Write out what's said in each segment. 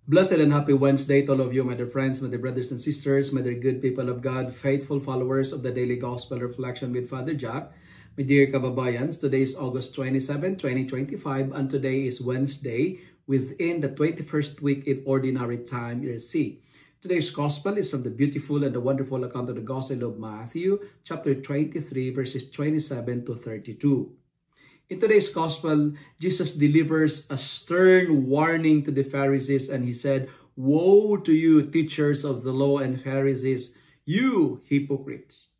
Blessed and happy Wednesday to all of you, my dear friends, my dear brothers and sisters, my dear good people of God, faithful followers of the Daily Gospel Reflection with Father Jack. My dear kababayans, today is August 27, 2025, and today is Wednesday within the 21st week in Ordinary Time, Year C. Today's Gospel is from the beautiful and the wonderful account of the Gospel of Matthew, chapter 23, verses 27 to 32. In today's Gospel, Jesus delivers a stern warning to the Pharisees, and he said, "Woe to you, teachers of the law and Pharisees, you hypocrites!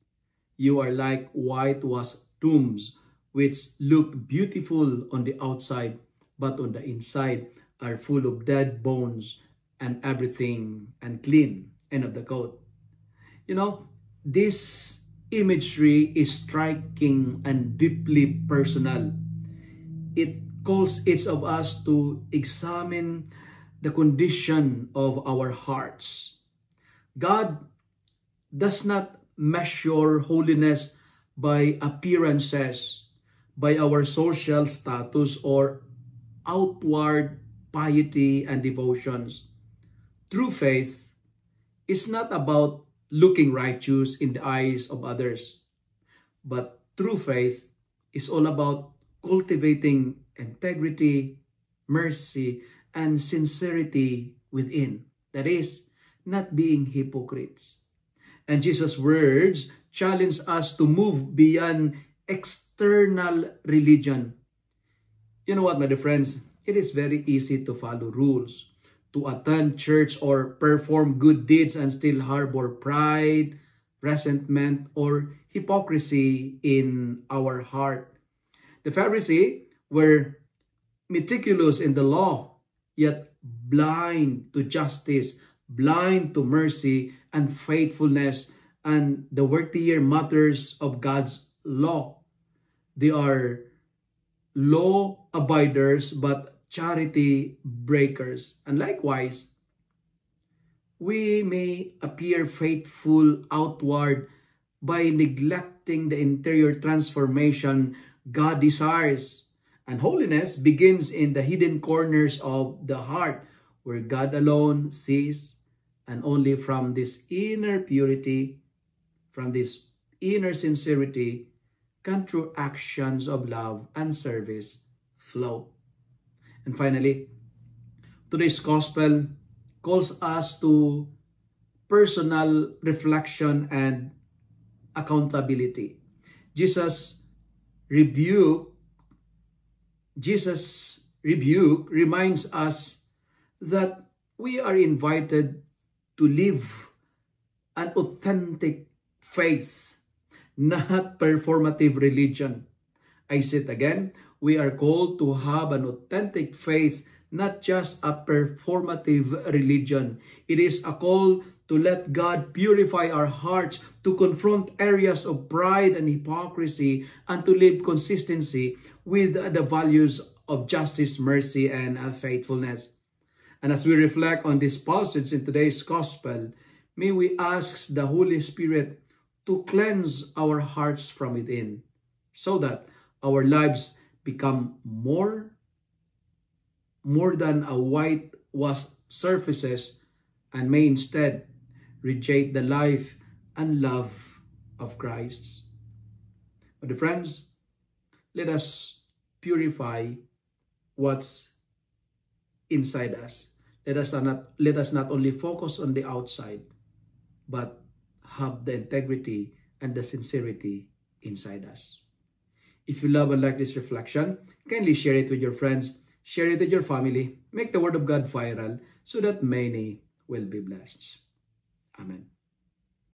You are like whitewashed tombs, which look beautiful on the outside, but on the inside are full of dead bones and everything unclean." End of the quote. You know, this imagery is striking and deeply personal. It calls each of us to examine the condition of our hearts. God does not measure holiness by appearances, by our social status, or outward piety and devotions. True faith is not about looking righteous in the eyes of others, but true faith is all about cultivating integrity, mercy, and sincerity within. That is, not being hypocrites. And Jesus' words challenge us to move beyond external religion. You know what, my dear friends? It is very easy to follow rules, to attend church or perform good deeds and still harbor pride, resentment, or hypocrisy in our heart. The Pharisees were meticulous in the law, yet blind to justice, blind to mercy and faithfulness, and the weightier matters of God's law. They are law abiders, but charity breakers. And likewise, we may appear faithful outward by neglecting the interior transformation God desires. And holiness begins in the hidden corners of the heart, where God alone sees, and only from this inner purity, from this inner sincerity, can true actions of love and service flow. And finally, today's Gospel calls us to personal reflection and accountability. Jesus' rebuke reminds us that we are invited to live an authentic faith, not performative religion. I say it again, we are called to have an authentic faith, not just a performative religion. It is a call to let God purify our hearts, to confront areas of pride and hypocrisy, and to live consistency with the values of justice, mercy, and faithfulness. And as we reflect on this passage in today's Gospel, may we ask the Holy Spirit to cleanse our hearts from within, so that our lives become more than a whitewashed surfaces, and may instead radiate the life and love of Christ. But friends, let us purify what's inside us. Let us not only focus on the outside, but have the integrity and the sincerity inside us. If you love and like this reflection, kindly share it with your friends, share it with your family, make the Word of God viral so that many will be blessed. Amen.